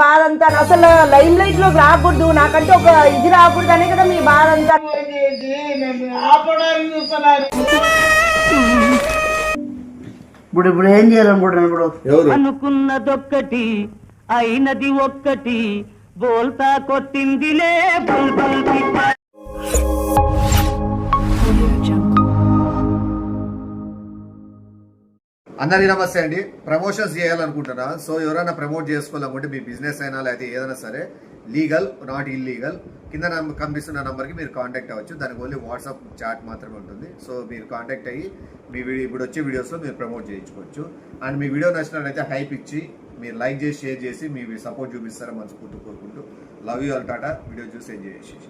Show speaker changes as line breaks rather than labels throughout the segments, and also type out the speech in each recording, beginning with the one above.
బాధ అంతా. అసలు లైమ్ లైట్ లో రాకూడదు, నాకంటే ఒక ఇది రాకూడదు అనే కదా మీ బాధ అంతా.
ఇప్పుడు ఏం చేయాలనుకుంటున్నాను?
అనుకున్నదొక్కటి అయినది ఒక్కటి, బోల్తా కొట్టిందిలే బుల్బుల్ పిట్ట.
అందరికీ నమస్తే అండి. ప్రమోషన్స్ చేయాలనుకుంటున్నా. సో ఎవరైనా ప్రమోట్ చేసుకోవాలనుకుంటే మీ బిజినెస్ అయినా లేకపోతే ఏదైనా సరే, లీగల్ నాట్ ఇల్లీగల్, కింద కనిపిస్తున్న నంబర్కి మీరు కాంటాక్ట్ అవ్వచ్చు. దానికి ఓన్లీ వాట్సాప్ చాట్ మాత్రమే ఉంటుంది. సో మీరు కాంటాక్ట్ అయ్యి మీ ఇప్పుడు వచ్చే వీడియోస్లో మీరు ప్రమోట్ చేయించుకోవచ్చు. అండ్ మీ వీడియో నచ్చినట్లయితే హైప్ ఇచ్చి మీరు లైక్ చేసి షేర్ చేసి మీ సపోర్ట్ చూపిస్తారని మనస్ఫూర్తిగా కోరుకుంటూ love you all. Tata. Video చూసి ఎంజాయ్ చేసేసి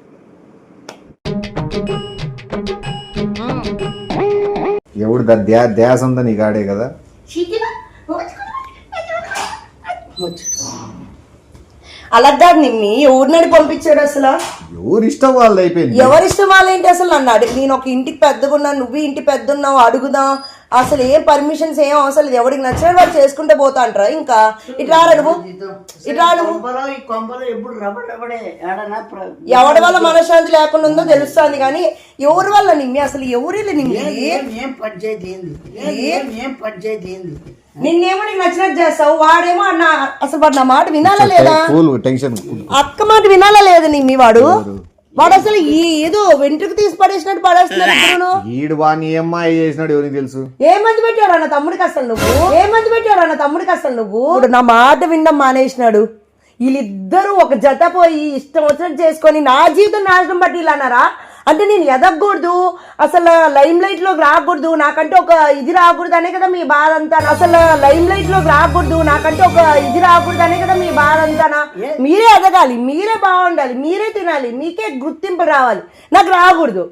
ఎవడు ధ్యాస ఉందా నీకు ఆడే కదా.
అలాగా నిమ్మి ఎవరినడి పంపించాడు అసలు?
ఎవరి ఇష్టం వాళ్ళు అయిపోయింది.
ఎవరి ఇష్టం వాళ్ళేంటి అసలు? నన్ను అడిగి నేను ఒక ఇంటికి పెద్దగా ఉన్నాను, నువ్వు ఇంటి పెద్ద ఉన్నావు, అడుగుదాం. అసలు ఏం పర్మిషన్స్ ఏం అవసరం లేదు. ఎవరికి నచ్చిన వాళ్ళు చేసుకుంటే పోతా అంటారా? ఇంకా ఇట్లా నువ్వు ఇట్లా ఎవరి వల్ల మనశ్శాంతి లేకుండా ఉందో తెలుస్తుంది. కానీ ఎవరి వల్ల నిమ్మి అసలు ఎవరి నిన్నేమో నీకు నచ్చినట్టు చేస్తావు, వాడేమో అసలు వాడు నా మాట వినాలా లేదా? అక్క మాట వినాలా లేదా నిమ్మి? వాడు అసలు ఏదో వెంట్రుకు తీసి పడేసినట్టు పడేస్తున్నాడు.
ఈడు వాడిని ఏమ్మాయి చేసినాడు ఎవరికి తెలుసు?
ఏ మంది పెట్టాడు అన్న తమ్ముడికి అసలు నువ్వు? ఇప్పుడు నా మాట వినడం మానేసినాడు. వీళ్ళిద్దరూ ఒక జత పోయి ఇష్టం వచ్చినట్టు చేసుకొని నా జీవితం నాశనం పట్టి ఇలా అన్నారా? అంటే నేను ఎదగకూడదు, అసలు లైమ్ లైట్ లో రాకూడదు, నాకంటే ఒక ఇది రాకూడదు అనే కదా మీ బాధ అంతా. అసలు లైమ్ లైట్ లో రాకూడదు, నాకంటే ఒక ఇది రాకూడదు అనే కదా మీ బాధ అంతానా? మీరే ఎదగాలి, మీరే బాగుండాలి, మీరే తినాలి, మీకే గుర్తింపు రావాలి, నాకు రాకూడదు.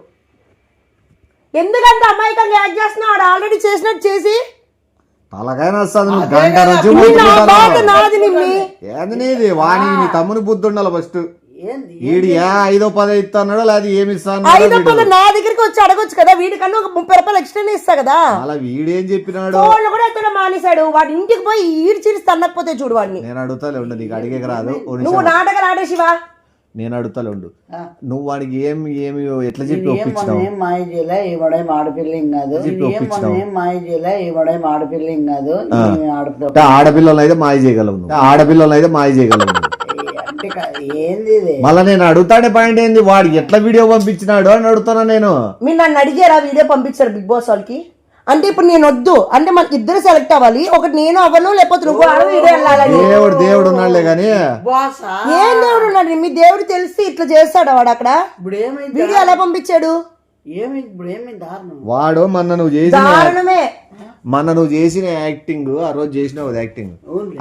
ఎందుకంటే అమాయకంగా యాక్ట్ చేస్తున్నావు? ఆడ ఆల్రెడీ చేసినట్టు చేసి
వాణి తమ్ముని బుద్ధి ఉండాలి. ఫస్ట్ ఈడు 5-10 ఇస్తున్నాడు, లేదా ఏమి ఇస్తాను?
నా దగ్గరికి వచ్చి అడగొచ్చు కదా, వీడికన్నా ఒక 30 రూపాయలు ఎక్స్ట్రా ఇస్తా కదా.
అలా వీడేం చెప్పినాడు?
వాళ్ళు కూడా ఎక్కడ మానేశాడు. వాడి ఇంటికి పోయి ఈడు చిరిసి తన్నకపోతే చూడు వాడిని.
నేను అడుగుతాలే ఉండు, నీకు అడిగే రాదు.
నువ్వు నాటకాలు ఆడేసివా?
నేను అడుగుతాలే ఉండు. నువ్వు వాడికి ఏమి ఎట్లా చెప్పి ఒప్పించినావు? ఆడపిల్లలు అయితే మాయ చేయగలవు. మళ్ళా నేను అడుగుతాడే పాయింట్ ఏంది, వాడు ఎట్లా వీడియో పంపించినాడు అని అడుగుతున్నా నేను.
మీరు నన్ను అడిగారా వీడియో పంపించారు బిగ్ బాస్ వాళ్ళకి? అంటే ఇప్పుడు నేను వద్దు అంటే మనకి ఇద్దరు సెలెక్ట్ అవ్వాలి, ఒకటి నేను అవ్వను లేకపోతే నువ్వు వీడియో వెళ్ళాలని.
దేవుడు ఉన్నాడులే గానీ
ఏం దేవుడు ఉన్నాడు? మీ దేవుడు తెలిసి ఇట్లా చేస్తాడు వాడు. అక్కడ వీడియో ఎలా పంపించాడు?
వాడు మొన్న నువ్వు చేసిన యాక్టింగ్, ఆ రోజు చేసిన యాక్టింగ్,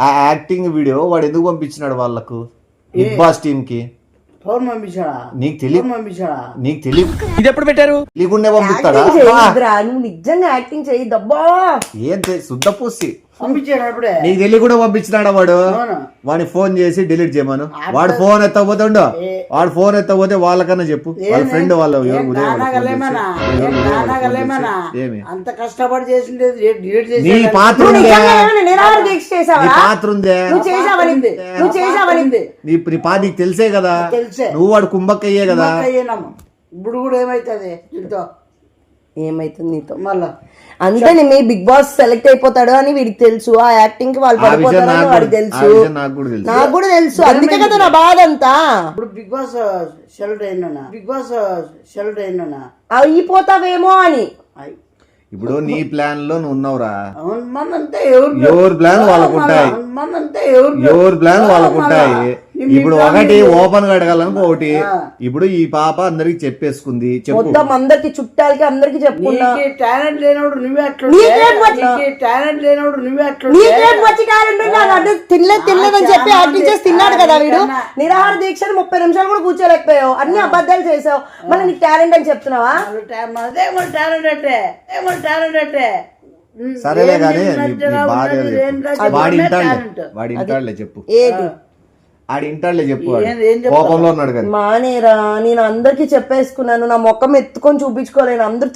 ఆ యాక్టింగ్ వీడియో వాడు ఎందుకు పంపించినాడు వాళ్ళకు, బిగ్ బాస్ టీమ్ కి? నీకు తెలియదు.
ఇది ఎప్పుడు పెట్టారు?
లేకుండా పంపిస్తాడా?
నువ్వు నిజంగా యాక్టింగ్ చేయద్దబ్బా.
ఏం శుద్ధ పూసి నీకు తెలియకుండా పంపించినాడా వాడు? వాడిని ఫోన్ చేసి డిలీట్ చేయమను. వాడు ఫోన్ ఎత్తకపోతే వాళ్ళకన్నా చెప్పు, వాళ్ళ ఫ్రెండ్ వాళ్ళ నీ పాత్ర నీకు తెలిసే కదా, నువ్వు వాడు కుంభక్కయ్యే కదా.
ఇప్పుడు కూడా
ఏమైతుంది నీతో మళ్ళా? అంతే మీ బిగ్ బాస్ సెలెక్ట్ అయిపోతాడు అని వీడికి తెలుసు, ఆ యాక్టింగ్ కి వాళ్ళు పడిపోతారని వాడికి తెలుసు, నాకు కూడా తెలుసు. అందుకే కదా నా బాధ అంతా.
ఇప్పుడు బిగ్ బాస్ సెలెక్ట్ అయినా
అయిపోతావేమో అని.
ఇప్పుడు నీ ప్లాన్ లో నువ్వు ఉన్నావురా.
ఎవరి
ప్లాన్ వాళ్ళకుంటాయి. ఇప్పుడు ఒకటి ఓపెన్ గా అడగాలను, ఒకటి ఇప్పుడు ఈ పాప అందరికి చెప్పేసుకుంది.
మొత్తం అందరికి చుట్టాలకి అందరికి చెప్పుకున్నా.
టాలెంట్ లేనోడు నువ్వే
తినలేదని చెప్పి యాక్టింగ్ చేసి తిన్నాడు కదా వీడు. నిరాహార దీక్ష 30 నిమిషాలు కూడా కూర్చోలేకపోయావు, అన్ని అబద్ధాలు చేసావు, మళ్ళీ నీకు టాలెంట్ అని చెప్తున్నావా?
సరేలే కానీ వాడి ఇంటాడులే చెప్పు, ఆడి ఇంటాడులే చెప్పు. కోపంలో ఉన్నాడు కానీ
మానేరా. నేను అందరికి చెప్పేసుకున్నాను, నా మొక్కం ఎత్తుకొని చూపించుకోలేను, అందరు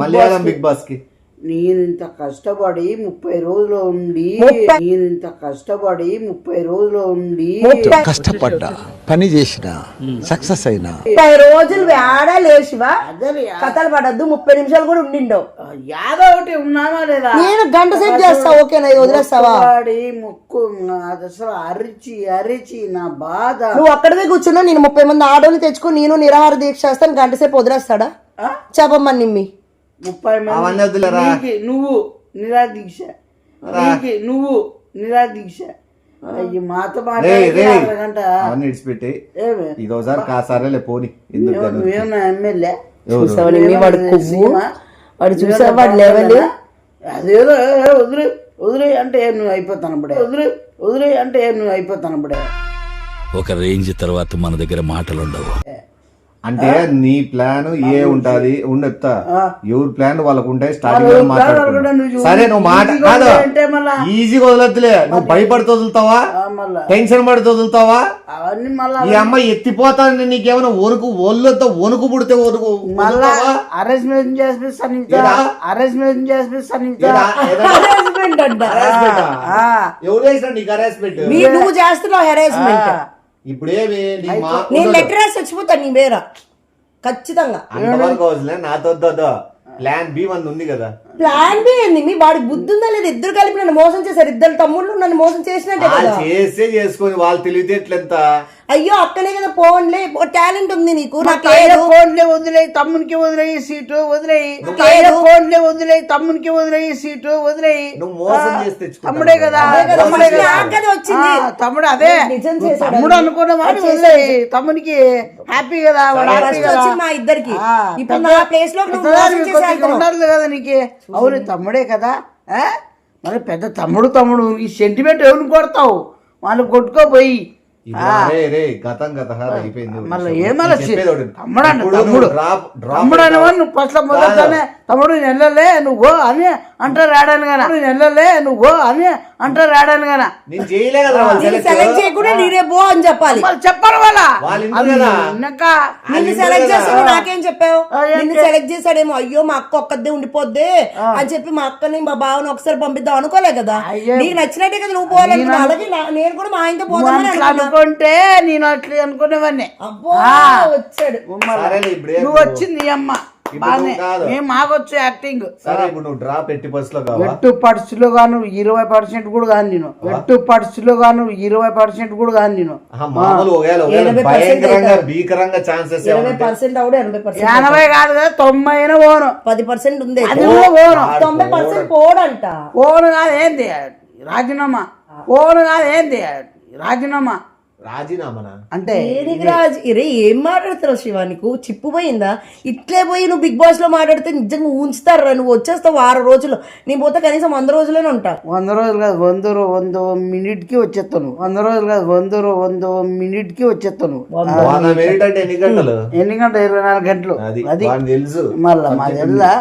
మలయాళం బిగ్ బాస్ కి
నేనింత కష్టపడి 30 రోజులు ఉండి నేనింత కష్టపడి 30 రోజులు ఉండి
కష్టపడ్డా పని చేసిన సక్సెస్ అయినా
30 రోజులు వేడా లేచివా
అదే
కథలు పడద్దు 30 నిమిషాలు కూడా ఉండిండవు.
యాదో ఒకటి ఉన్నామా లేదా?
నేను గంట సేపు చేస్తా, ఓకేనా? ఇది వదిలేస్తావా?
ముక్కు అది అసలు అరిచి అరిచి నా బాధ.
నువ్వు అక్కడనే కూర్చున్నా, నేను 30 మంది ఆడోళ్ళు తెచ్చుకుని నేను నిరాహార దీక్ష చేస్తాను, గంట సేపు వదిలేస్తాడా? చెప్పమ్మా నిమ్మి
30 మంది నీకి నువ్వు నిరాదీక్ష, నీకి నువ్వు నిరాదీక్ష. అయ్యి మాతో మాట్లాడగంట
అవన్నీ ఇడిచిపెట్టి ఇది ఒకసారి కాసారేలే పోని.
నువ్వేమన్నా ఎమ్మెల్యే?
వాడు చూసా వాడు లెవెల్
అదేదో వదిలే వదిలే అంటే నువ్వు అయిపోతాను అప్పుడే, వదిలే అంటే నువ్వు అయిపోతాను అప్పుడే.
ఒక రేంజ్ తర్వాత మన దగ్గర మాటలు ఉండవు.
అంటే నీ ప్లాన్ ఏ ఉంటది ఉండెప్తా, ఎవరి ప్లాన్ వాళ్ళకు ఉంటాయి. స్టార్టింగ్ మాట్లాడుకుంటా సరే, నువ్వు మాట కాదు ఈజీగా వదలొద్దులే. నువ్వు భయపడితే వదులుతావా, టెన్షన్ పడితే వదులుతావా?
అవన్నీ మళ్ళీ
ఈ అమ్మాయి ఎత్తిపోతాను, నీకేమైనా వణుకు ఒళ్ళతో వణుకు పుడితే వణుకు
మళ్ళా అరేంజ్మెంట్ చేసిస్తాను, అరేంజ్మెంట్ చేసిస్తాను.
ఎవరు చేసినా నీకు హెరాస్మెంట్?
నువ్వు చేస్తున్నావు హెరాస్మెంట్.
ఇప్పుడేమి
నేను లెటర్ రాసి చచ్చిపోతాను నీ పేర ఖచ్చితంగా.
అంతవరకు అవసరం నాతో ప్లాన్ బి మంది ఉంది కదా.
ప్లాన్ బి ఏంది? మీ వాడి బుద్ధి ఉందా లేదా? ఇద్దరు కలిపి నన్ను మోసం చేశారు, ఇద్దరు తమ్ముళ్ళు నన్ను మోసం చేసినట్టే కదా.
చేస్తే చేసుకొని వాళ్ళు తెలివితేట్లెంత.
అయ్యో అక్కనే కదా పోన్లే, టాలెంట్ ఉంది నీకు.
ఫోన్లే వదిలేయి తమ్మునికి వదిలేయి సీటు వదిలేయి, ఫోన్లే వదిలేయి తమ్మునికి వదిలేయి సీటు వదిలేయి.
నువ్వు మోసం చేస్తే
తమ్ముడే కదా,
వచ్చింది
తమ్ముడు. అదే తమ్ముడు అనుకున్న వాడు వదిలేయి, తమ్మునికి హ్యాపీ కదా,
మా ఇద్దరికి. ఇప్పుడు నా ప్లేస్ లో
ఉండదు కదా నీకు. అవును తమ్ముడే కదా, మరి పెద్ద తమ్ముడు ఈ సెంటిమెంట్ ఎవరిని కొడతావు? వాళ్ళు కొట్టుకోపోయి తమ్ముడు అనేవాడు ఫస్ట్ మొదట్లోనే తమ్ముడు నెల్లలే నువ్వు అని అంటారు రాడాను గానా, నెల్లలే నువ్వు అని అంటారు రాడాను గానా.
సెలెక్ట్ చేయకుండా నేనే పో అని చెప్పాలి,
చెప్పాలి వాళ్ళ.
నిన్ను సెలెక్ట్ చేస్తాడు నాకేం చెప్పావు? నిన్ను సెలెక్ట్ చేశాడేమో, అయ్యో మా అక్క ఒక్కదే ఉండిపోద్ది అని చెప్పి మా అక్కని మా బావని ఒకసారి పంపిద్దాం అనుకోలే కదా. నీకు నచ్చినట్టే కదా నువ్వు పోవాలనుకున్నా, అలాగే నేను కూడా మా ఆయనతో పోదామని
అనుకుంటే నేను అట్లా అనుకునేవాడిని.
వచ్చాడు
నువ్వు వచ్చింది నీ అమ్మ బానే, మేము మాకొచ్చు యాక్టింగ్.
సరే ఇప్పుడు నువ్వు డ్రాప్ ఎట్టి బస్ లో
ఎట్టు పర్సులో గాను 20% కూడా కాదు నేను, ఎట్టు పర్సులో గాను 20% కూడా కాదు నేను.
భీకరంగా ఛాన్సెస్
20% అవుడు, 80%
80 కాదు కదా 90 అయినా పోను,
10% ఉంది.
అది కూడా పోను,
90% పోడంట.
పోను కాదు ఏంది రాజీనామా, పోను కాదు ఏంది రాజీనామా.
రాజీనామా
అంటే
ఏం మాట్లాడుతున్నావు శివ? నీకు చిప్పు పోయిందా? ఇట్లే పోయి నువ్వు బిగ్ బాస్ లో మాట్లాడితే నిజంగా ఉంచుతారా? నువ్వు వచ్చేస్తావు 6 రోజులు, నేను పోతే కనీసం 100 రోజులనే ఉంటా.
100 రోజులు కాదు 100 మినిట్ కి వచ్చేస్తాను. 100 రోజులు కాదు 100 మినిట్ కి వచ్చేస్తాను.
ఎన్ని గంటలు?
24 గంటలు. అది
తెలుసు
మళ్ళా మా తెల్లా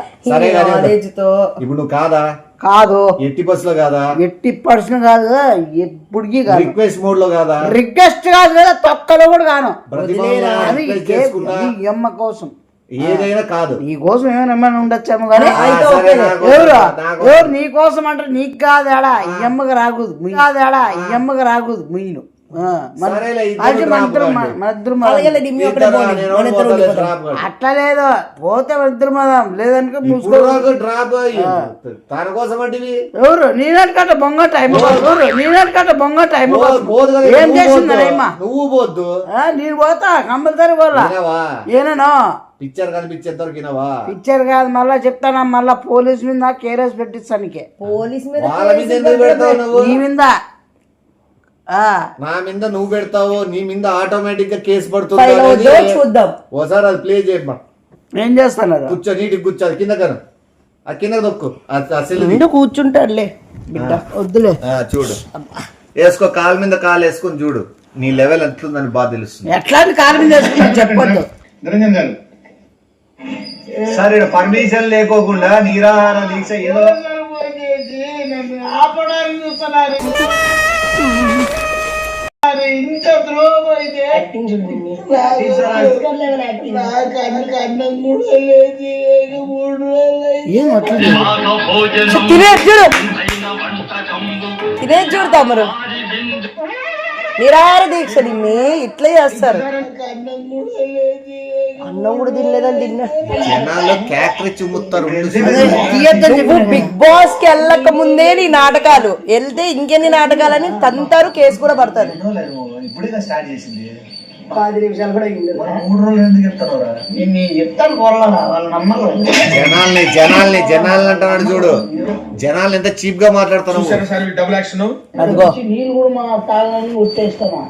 ఇప్పుడు నువ్వు కాదా?
కాదు
ఎట్టి బస్ లో కాదా?
ఎట్టి పర్సన్ కాదు, ఎప్పుడుకి కాదు.
రిక్వెస్ట్ మోడ్ లో కాదా?
రిక్వెస్ట్ కాదు కదా, తొక్కలో కూడా కాను. అమ్మ కోసం
ఏదైనా కాదు,
నీ కోసం ఏమైనా ఉండొచ్చాము కానీ ఎవరు నీ కోసం అంటారు? నీకు కాదేడా ఈ అమ్మకి రాకూడదు, కాదేడా ఈ అమ్మకి రాకూడదు ముయ్యను. అట్లా లేదు, పోతే ఇద్దరు మదం లేదనుకో
తన కోసం అంటే
ఎవరు నేననుకంటే బొంగ టైం, ఎవరు నేననుకంటే బొంగ టైం ఏం చేసిందమ్మా?
నువ్వు పోద్దు,
నేను పోతా కంపల్సరీ పోలా. ఏనేనో
పిక్చర్ కనిపించేంత వరకు
పిక్చర్ కాదు, మళ్ళా చెప్తానా, మళ్ళా పోలీస్ మీద కేరేసి పెట్టిస్తానికి.
పోలీస్ మీద
నీ మీద
నా మీద నువ్వు పెడతావు, నీ మీద ఆటోమేటిక్ గా కేసు పడుతుంది.
చూద్దాం
ఓసారి అది ప్లే చేయమ్మా.
ఏం చేస్తాను
కూర్చో, నీటికి కూర్చో, అది కింద కను, ఆ కింద దొక్కు,
కూర్చుంటాడులే బిడ్డ వద్దులే.
చూడు వేసుకో, కాలు మీద కాలు వేసుకొని చూడు, నీ లెవెల్ ఎట్లుందని బాగా తెలుస్తుంది.
ఎట్లాంటి కాలు మీద వేసుకుని చెప్పొద్దు.
నిరంజన్ గారు
సరే పర్మిషన్ లేకోకుండా నిరాహార దీక్ష ఏదో
ఇంత ద్రోహం అయితే
యాక్టింగ్ చూడండి
నాకు అన్నం కూడా లేదు, లేక 3 రోజులు
ఏం అట్లా తినేది చూడు తినేది చూడు తమరు నిరాహార దీక్ష నిన్ను ఇట్లా చేస్తారు. అన్నం కూడా తినలేదని తిన్నా.
జనాలు కేకరి చుమ్ముతారు.
నువ్వు బిగ్ బాస్ కి వెళ్ళక ముందే నీ నాటకాలు వెళ్తే ఇంకెన్ని నాటకాలని తంతారు, కేసు కూడా పడతారు.
ఇప్పుడే స్టార్ట్ చేసింది.
10 నిమిషాలు కూడా
3 రోజులు ఎందుకు చెప్తాను
నేను చెప్తాను కొల్లాలా వాళ్ళు నమ్మరు.
జనాల్ని అంటున్నాడు చూడు. జనాలు ఎంత చీప్ గా మాట్లాడుతున్నావు.
డబుల్ యాక్షన్
అదిగో
నీళ్ళు కూడా మా తాగాలని ఉట్టేస్తామా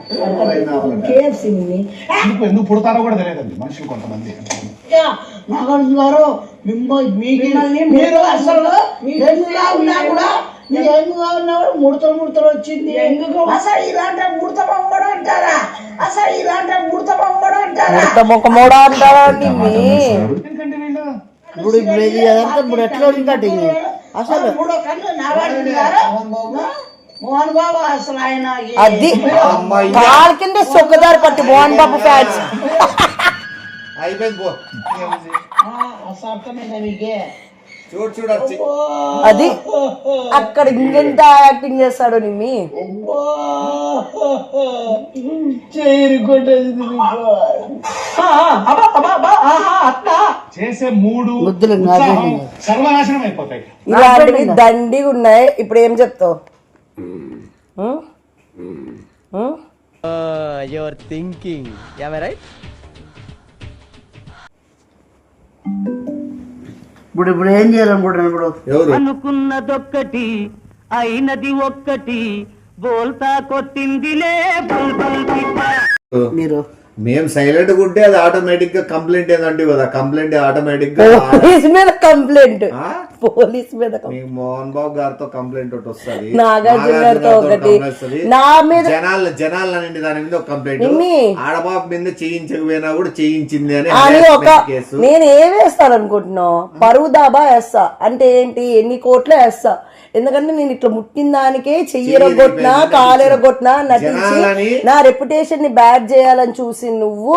ఎందుకు పుడతారో కూడా తెలియదండి మనుషులు కొంతమంది.
నాగార్జున గారు మీరు అసలు ఎందుగా ఉన్నా కూడా మీరు ఎందుగా ఉన్నా కూడా ముడతలు వచ్చింది. అసలు ఇలాంటి ముడత బొమ్మడు అంటారా? అసలు ఇలాంటి ముడత బొమ్మడు అంటారా?
ముఖమోడా అంటారా నిన్ను?
ఇప్పుడు ఇప్పుడు ఎట్లా ఉంది అసలు 3 కళ్ళు నాగార్జున గారు మోహన్ బాబు అసలు ఆయన
అది కాళ్ళ కింద సొక్కదారి పట్టి మోహన్ బాబు ఫ్యాన్స్.
అయిపోయింది పో.
అర్థమైందా మీకే?
చూడు
అది అక్కడ ఇంకెంత యాక్టింగ్ చేస్తాడు నిమ్మి.
చేసే 3 సర్వనాశనం అయిపోతాయి.
ఇలాంటివి దండిగా ఉన్నాయి. ఇప్పుడు ఏం చెప్తావు?
Your thinking right.
ఇప్పుడు ఏం చేయాలనుకుంటున్నాను? ఇప్పుడు
ఎవరు
అనుకున్నదొక్కటి అయినది ఒక్కటి బోల్తా కొట్టిందిలే బుల్బుల్ పిట్ట.
మీరు
మేము సైలెంట్ ఉంటే అది ఆటోమేటిక్ గా కంప్లైంట్ ఏదంటే కదా, కంప్లైంట్ ఆటోమేటిక్ గా
పోలీస్ మీద కంప్లైంట్, పోలీస్ మీద
మీకు మోహన్ బాబు గారితో కంప్లైంట్ ఒకటి వస్తుంది,
నాగార్జున గారితో ఒకటి, నా మీద
జనాలు అనే దాని మీద ఒక కంప్లైంట్, ఆడబాబు మీద చేయించకపోయినా కూడా చేయించింది
అని ఒక
కేసు.
నేను ఏం వేస్తాను అనుకుంటున్నావు? పరువు దాబా వేస్తా. అంటే ఏంటి? ఎన్ని కోట్లు వేస్తా. ఎందుకంటే నేను ఇట్లా ముట్టిన దానికే చెయ్యరగొట్టినా కాలెరగొట్టినా నటించి నా రెప్యుటేషన్ ని బ్యాడ్ చేయాలని చూసి నువ్వు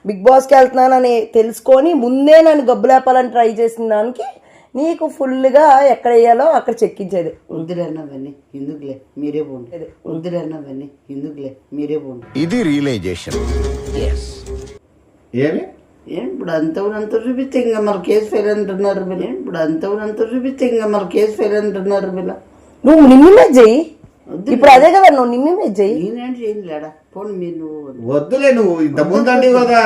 బిగ్ బాస్ కి వెళ్తున్నానని తెలుసుకొని ముందే నన్ను గబ్బులేపాలని ట్రై చేసిన దానికి నీకు ఫుల్ గా ఎక్కడ వేయాలో అక్కడ చెక్కించేది.
వద్దులేనవన్నీ ఎందుకులే మీరే పోండి, వద్దులేనవన్నీ ఎందుకులే మీరే పోండి.
ఇది రియలైజేషన్.
ఏమి
ఇప్పుడు అంత చూపిస్తే ఇంకా మన కేసు ఫెయిల్ అంటున్నారు వీళ్ళు. ఇప్పుడు అంత చూపిస్తే ఇంకా మన కేసు ఫెయిల్ అంటున్నారు వీళ్ళు.
నువ్వు నిమ్మే చెయ్యి. ఇప్పుడు అదే కదా, నువ్వు నిమ్మే చెయ్యి.
నేనేంటి చేయలేడా? పోనీ మీరు
వద్దులే. నువ్వు ఇంత ముందంటే కదా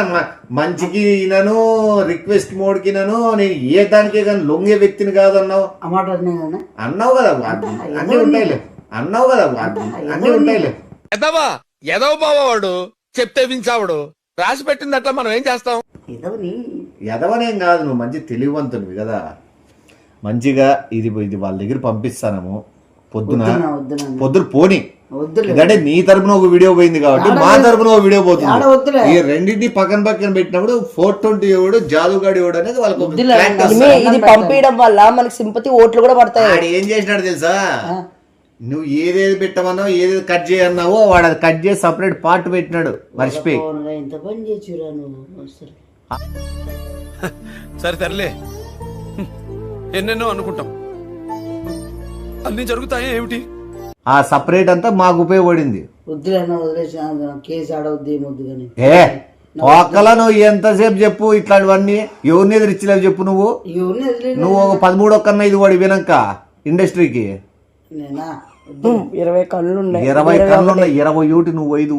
మంచికి నన్ను రిక్వెస్ట్ మోడ్కి నన్ను నేను ఏ దానికే కానీ లొంగే వ్యక్తిని కాదన్నావు.
ఆ మాట
అన్నావు కదా, అన్నీ ఉంటాయిలే. అన్నావు కదా, అన్నీ ఉంటాయిలే.
ఎదవ బావాడు చెప్తే వించావుడు రాసి పెట్టింది అట్లా మనం ఏం చేస్తాం?
ఎదవనేం కాదు, నువ్వు మంచి తెలివివంతునివి కదా. మంచిగా ఇది వాళ్ళ దగ్గర పంపిస్తాను పొద్దున పోని. ఎందుకంటే నీ తరపున ఒక వీడియో పోయింది కాబట్టి మా తరపున ఒక వీడియో పోతుంది. ఈ రెండింటిని పక్కన పెట్టినప్పుడు 420 జాదుగాడి అనేది వాళ్ళకి
ఇది పంపించడం వల్ల మనకి సింపతి ఓట్లు కూడా పడతాయి.
వాడు ఏం చేసినాడు తెలుసా? నువ్వు ఏదేది పెట్టమన్నావు, ఏదేది కట్ చేయన్నావో వాడు అది కట్ చేసి సపరేట్ పార్ట్ పెట్టినాడు మర్చిపోయి.
ఇంత పని చేసిరా నువ్వు?
సరే తరలే, ఎన్నెన్నో అనుకుంటాం, అన్ని జరుగుతాయి ఏమిటి?
ఆ సపరేట్ అంతా మాకు ఉపయోగపడింది.
వద్దులేనా వదిలేసి కేసు ఆడవద్దు ఏమొద్దు కానీ.
తోకలా నువ్వు ఎంతసేపు చెప్పు ఇట్లాంటివన్నీ. ఎవరిని ఎదిరిచ్చలేవు చెప్పు. నువ్వు 13 కన్నా ఇది వాడి వినక ఇండస్ట్రీకి
20 కళ్ళు ఉన్నాయి.
20 కళ్ళు ఉన్నాయి. 20 నువ్వు 5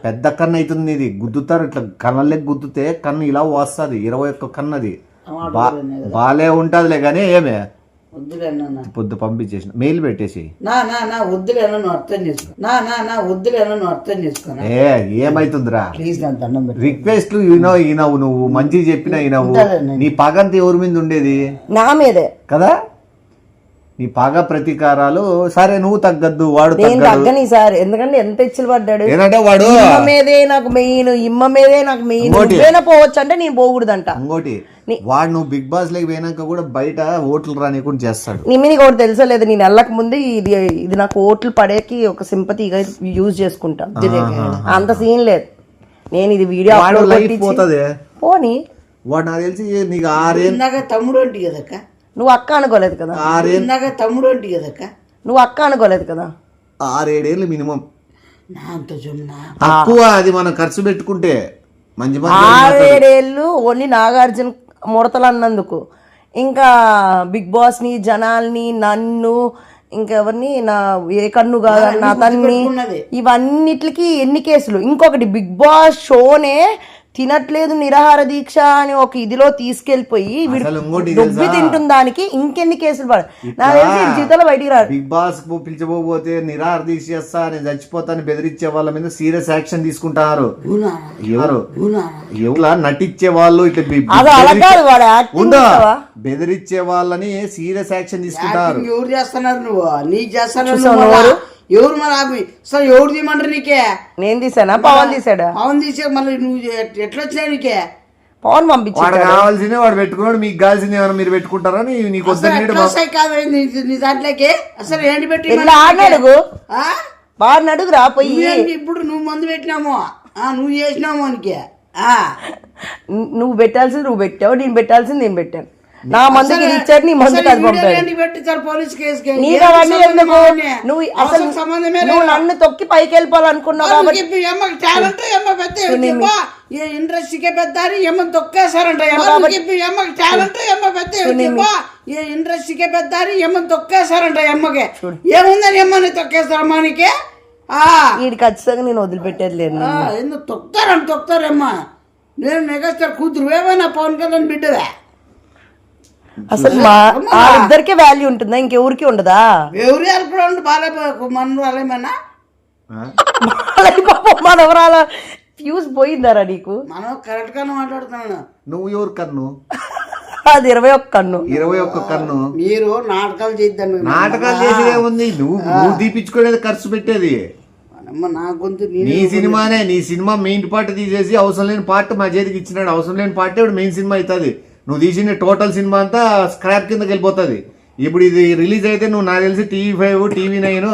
పెద్ద కన్ను అవుతుంది. ఇది గుద్దుతారు ఇట్లా కళ్ళకి గుద్దుతే కన్ను ఇలా వస్తుంది. 21 కన్నది బాలే ఉంటదిలే కానీ. ఏమే పొద్దు పంపించేసి మెయిల్ పెట్టేసి ఏమైతుందిరా? రిక్వెస్ట్లు ఈనవు నువ్వు మంచిగా చెప్పినా ఈనవు. నీ పగంత ఎవరి మీద ఉండేది? నా మీదే కదా. నీ పగ ప్రతీకారాలు. సరే నువ్వు తగ్గద్దు, వాడు
తగ్గని సార్. ఎందుకంటే ఎంత ఇచ్చలు పడ్డాడు.
ఏంటంటే వాడు
మీదే నాకు మెయిన్, ఇమ్మ మీదే నాకు మెయిన్. పోవచ్చు అంటే నేను పోకూడదంట.
ఇంకోటి వాడు నువ్వు బిగ్ బాస్ లేక పోయినాక కూడా బయట ఓట్లు రానికుండా చేస్తాడు.
నీకు ఒకటి తెలుసా లేదు, నేను వెళ్ళక ముందు ఇది నాకు ఓట్లు పడేకి ఒక సింపతిగా యూజ్ చేసుకుంటా. అంత సీన్ లేదు. నేను ఇది వీడియో
లైఫ్ పోతుంది
పోనీ.
వాడు నాకు తెలిసి నీకు 6 ఏళ్ళు
తమ్ముడు అంటే కదక్క,
నువ్వు అక్క అనుకోలేదు కదా.
6 ఏళ్ళు
తమ్ముడు అంటే కదక్క,
నువ్వు అక్క అనుకోలేదు కదా.
6-7 ఏళ్ళు మినిమం
నా
తక్కువ. అది మనం ఖర్చు పెట్టుకుంటే మంచి
6-7 ఏళ్ళు ఓన్లీ నాగార్జున ముడతలు అన్నందుకు. ఇంకా బిగ్ బాస్ ని, జనాల్ని, నన్ను, ఇంకెవరిని, నా ఏ కన్ను కాదన్న అతన్ని, ఇవన్నిటికి ఎన్ని కేసులు. ఇంకొకటి బిగ్ బాస్ షోనే తినట్లేదు నిరాహార దీక్ష అని ఒక ఇదిలో తీసుకెళ్లిపోయి దుబ్బి తింటున్న దానికి ఇంకెన్ని కేసులు పడాలి. నాకు తెలిసి జీతాలు బయటికి రాదు.
బిగ్ బాస్ పిలిచబోతే నిరాహార దీక్ష చేస్తా, నేను చచ్చిపోతాను బెదిరించే వాళ్ళ మీద సీరియస్ యాక్షన్ తీసుకుంటారు. ఎవరు నటించే వాళ్ళు ఇట్లా బెదిరించే వాళ్ళని సీరియస్ యాక్షన్ తీసుకుంటారు.
ఎవరు చేస్తున్నారు? నువ్వు నీకు చేస్తున్నారు. ఎవరు మరి సార్ ఎవరు తీయమంటారు? నీకే
నేను తీసానా? పవన్ తీసాడా?
పవన్ తీసే మళ్ళీ నువ్వు ఎట్లా వచ్చినా నీకే
పవన్ పంపించాడు.
వాడు కావాల్సిందే వాడు పెట్టుకున్నాడు, మీకు కావాల్సింది ఏమైనా మీరు పెట్టుకుంటారని నీకు
నీ దాంట్లోకి అసలు ఏంటి పెట్టి
అడుగు బాగా అడుగురా పోయి.
ఇప్పుడు నువ్వు మందు పెట్టినామో నువ్వు చేసినామో నీకే.
నువ్వు పెట్టాల్సింది నువ్వు పెట్టావు, నేను పెట్టాల్సింది నేను పెట్టాను. నా మందుకి ఇచ్చాడు, నీ మందుకి అది పంపాడు. నీకు అవన్నీ ఎందుకు? నువ్వు అసలు నువ్వు నన్ను తొక్కి పైకి వెళ్ళిపోవాలనుకున్నావు కాబట్టి
ఇండస్ట్రీకే పెద్ద తొక్కేశారంట. ఇండస్ట్రీకే పెద్ద తొక్కేశారంట. ఎమ్మకే ఏముందని ఎమ్మని తొక్కేస్తారమ్మా నీకే.
వీడి ఖచ్చితంగా నేను వదిలిపెట్టేది లేదు.
ఎందుకు తొక్తారమ్మా? నేను మెగాస్టార్ కూతురు ఏమైనా పవన్ కళ్యాణ్ బిడ్డవే.
అసలు మా ఇద్దరికే వాల్యూ ఉంటుందా? ఇంకెవరికి ఉండదా?
ఎవరి అనుకోండి బాగా మనమేమన్నా
మనవరాల ఫ్యూజ్ పోయిందారా నీకు?
మనం కరెక్ట్ గానే మాట్లాడుతున్నాను.
నువ్వు ఎవరు కన్ను?
అది 21 కన్ను.
21 కన్ను.
మీరు నాటకాలు చేద్దాం.
నాటకాలు చేసేదే ఉంది. నువ్వు దీపించుకునేది ఖర్చు పెట్టేది.
నా గొంతు
నీ సినిమానే. నీ సినిమా మెయిన్ పార్ట్ తీసేసి అవసరం లేని పార్ట్ మా చేతికి ఇచ్చినాడు. అవసరం లేని పార్ట్ ఇప్పుడు మెయిన్ సినిమా అవుతుంది. నువ్వు తీసిన టోటల్ సినిమా అంతా స్క్రాప్ కిందకి వెళ్ళిపోతుంది. ఇప్పుడు ఇది రిలీజ్ అయితే నువ్వు నాకు తెలిసి TV5, TV9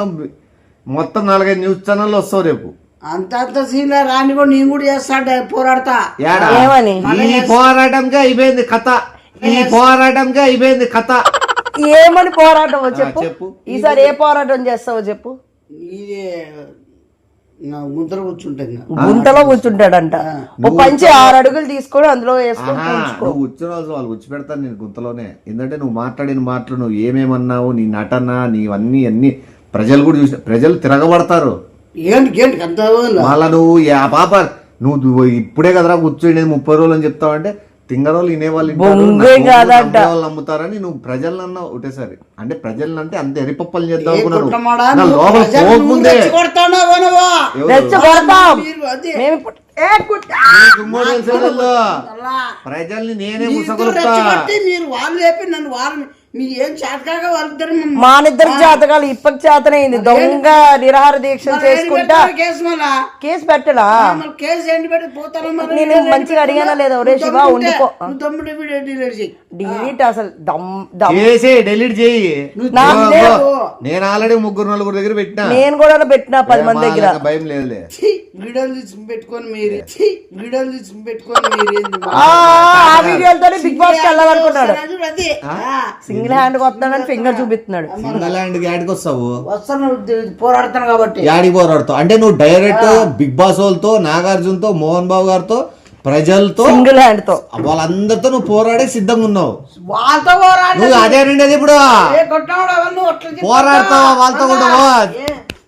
మొత్తం 4-5 న్యూస్ ఛానల్లో వస్తావు రేపు.
అంత సీన్ రాని కూడా నేను కూడా చేస్తాడు పోరాడతా.
ఈ పోరాటంగా అయిపోయింది కథ. ఈ పోరాటంగా అయిపోయింది కథ.
ఏమని పోరాటం చెప్పు. ఈసారి ఏ పోరాటం చేస్తావో చెప్పు.
ఇది గుంతలో
కూర్చుంటాడంట. ఓ పంచి 6 అడుగులు తీసుకొని అందులో
నువ్వు కూర్చుని వాళ్ళు కూర్చు పెడతాను నేను గుంతలోనే. ఎందుకంటే నువ్వు మాట్లాడిన మాటలు, నువ్వు ఏమేమన్నావు, నీ నటన, నీవన్నీ అన్ని ప్రజలు కూడా చూసిన. ప్రజలు తిరగబడతారు. వాళ్ళ నువ్వు పాప నువ్వు ఇప్పుడే కదరా కూర్చోండి 30 రోజులు అని చెప్తావంటే తింగరోళ్ళు వినేవాళ్ళు నమ్ముతారని నువ్వు ప్రజలను అన్నావు ఒకటేసారి. అంటే ప్రజలను అంటే అంత ఎరిపప్పలు చేద్దాం అనుకున్నాను. ప్రజల్ని నేనే ముసగొడతా.
మీరు వాళ్ళు చెప్పి నన్ను వాళ్ళని మీరు ఏం చేతకాగా వాళ్ళిద్దరు
మా నిద్దరు జాతకాలు ఇప్పటి చేతనైంది. దొంగ నిరాహార దీక్ష చేసుకుంటా కేసు పెట్టడా?
కేసు ఏంటి పెట్టి పోతాను.
నేను మంచిగా అడిగానా లేదా? ఒరే శివ ఉండిపో. డిలీట్ అసలు
డిలీట్ చేయి. నేను ఆల్రెడీ 3-4 దగ్గర పెట్టినా.
నేను కూడా పెట్టినా 10 మంది దగ్గర.
భయం లేదులే.
వీడియోలు తీసి పెట్టుకొని మీరు
ఆ వీడియోలతో బిగ్ బాస్ వెళ్ళాలనుకున్నాడు. సింగిల్ హ్యాండ్ వస్తాడని ఫింగర్ చూపిస్తున్నాడు.
సింగిల్ హ్యాండ్ యాడికి వస్తావు?
పోరాడుతాను కాబట్టి.
యాడికి పోరాడుతావు అంటే నువ్వు డైరెక్ట్ బిగ్ బాస్ వాళ్ళతో, నాగార్జునతో, మోహన్ బాబు గారితో, ప్రజలతో,
సింగిల్ హ్యాండ్ తో
వాళ్ళందరితో నువ్వు పోరాడే సిద్ధంగా ఉన్నావు.
వాళ్ళతో
నువ్వు అదే రెండేది ఇప్పుడు పోరాడతావా వాళ్ళతో కూడా?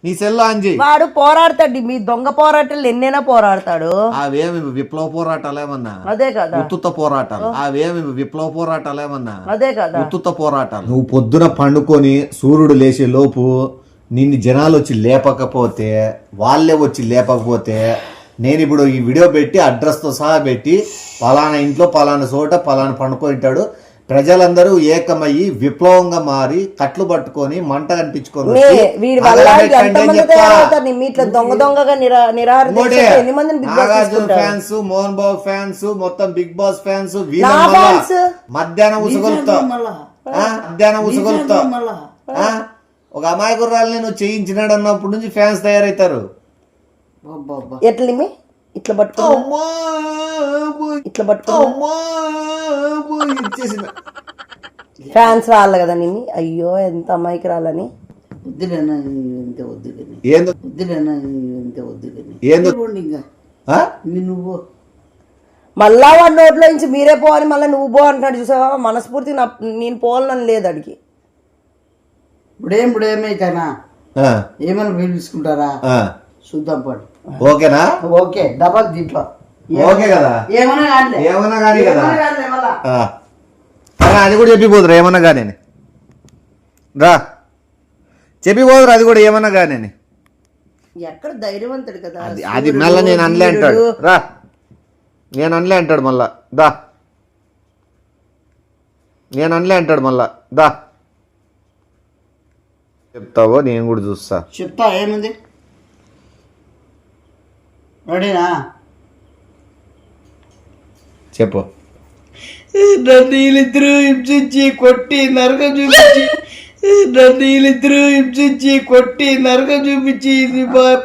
నీ సెల్ ఆన్ చేయి.
వాడు పోరాడతాడు. మీ దొంగ పోరాటాలు ఎన్నైనా పోరాడతాడు.
అవేమి విప్లవ పోరాటాలు ఏమన్నా?
అదే కదా.
ఉత్తుత పోరాటాలు. అవేమి విప్లవ పోరాటాలు ఏమన్నా?
అదే కదా.
ఉత్తుత పోరాటాలు. నువ్వు పొద్దున పండుకొని సూర్యుడు లేచే లోపు నిన్ను జనాలు వచ్చి లేపకపోతే, వాళ్ళే వచ్చి లేపకపోతే, నేను ఇప్పుడు ఈ వీడియో పెట్టి అడ్రస్ తో సహా పెట్టి పలానా ఇంట్లో పలానా చోట పలానా పండుకుంటాడు, ప్రజలందరూ ఏకమయ్యి విప్లవంగా మారి కట్లు పట్టుకొని మంట కనిపించుకొని వచ్చి
వీడి వల్ల
తగలబెట్టండి అని
ఎంతమంది
చెప్తా.
తయారవుతారు నీ ఇట్లా దొంగగా నిరాహార
ఇంకోటి,
దీక్ష ఎన్ని మందిని బిగ్ బాస్
నాగార్జున
తీసుకుంటారు?
ఫ్యాన్స్, మోహన్ బాబు ఫ్యాన్స్, మొత్తం బిగ్ బాస్ ఫ్యాన్స్
నా ఫ్యాన్స్?
మధ్యాహ్నం ఉసుగొలుతా
మళ్ళా
మధ్యాహ్నం ఉసుగొలుతా
మళ్ళా
ఒక అమాయకురాల్ని నువ్వు చేయించినాడు అన్నప్పటి నుంచి ఫ్యాన్స్ తయారవుతారు.
అబ్బబ్బా.
ఎట్లా నిమ్మి ఇట్లా పట్టుకో ఇట్లా పట్టుకో
ఇచ్చేసిన
ఫ్యాన్స్ రావాలి కదా నిమ్మి. అయ్యో ఎంత అమ్మాయికి రాలని.
వద్దులేనా ఇంతే వద్దు కానీ
ఏందో
వద్దులేనా ఇంతే వద్దు కానీ
ఏందో
ఇంకా
ఆ?
నువ్వు
మళ్ళా వాడి నోట్లో నుంచి మీరే పో అని మళ్ళీ నువ్వు పో అంటున్నాడు చూసావా. మనస్ఫూర్తి నేను పోవాలని లేదు అడిగి.
ఇప్పుడు ఏమైతేనా
ఆ,
ఏమైనా పిలుచుకుంటారా
ఆ.
చూద్దాం పాడు.
ఓకేనా?
ఓకే డబల్ దీంట్లో
ఓకే కదా?
ఏమన్నా కానీ
ఏమన్నా కానీ కదా?
మళ్ళా
ఆ. అరే, అది కూడా చెప్పిపోదురు ఏమన్నా కానీ రా చెప్పిపోదురు అది కూడా ఏమన్నా కానీ
ఎక్కడ ధైర్యవంతుడు కదా.
అది మళ్ళీ నేను అనలే అంటాడు. రా నేను అనలే అంటాడు మళ్ళా. దా నేను అనలే అంటాడు మళ్ళా. దా చెప్తావో నేను కూడా చూస్తా.
చెప్తా ఏముంది రెడీనా?
చెప్పు.
నన్ను వీళ్ళిద్దరూ హింసించి కొట్టి నరకం చూపించి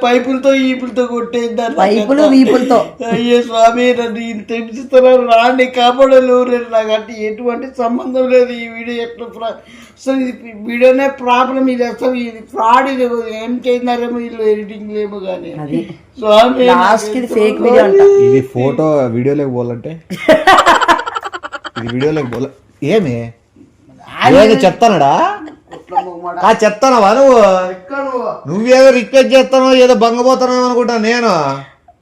పైపులతో ఈపులతో కొట్టేది.
పైపులు వీపులతో.
అయ్యే స్వామి నన్ను ఇంత హింసిస్తున్నారు, రాండి కాపాడలు. నాకంటే ఎటువంటి సంబంధం లేదు. ఈ వీడియో ఎట్లా అసలు ఇది వీడియోనే ప్రాబ్లం. ఇది అసలు ఇది ఫ్రాడ్. ఇది ఏం చేసినారేమో వీళ్ళు ఎడిటింగ్ లేమో కానీ స్వామి
లాస్ట్ ఇది ఫేక్ వీడియో అంట.
ఇది ఫోటో వీడియోలోకి పోవాలంటే ఇది వీడియోలోకి పోలే ఏమి చెప్తానడా? చెప్తానవా నువ్వేదో రిక్వెస్ట్ చేస్తానో ఏదో బంగపోతానో అనుకుంటా నేను.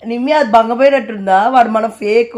నిమ్మి అది బంగపోయినట్టుందా వాడు మన ఫేక్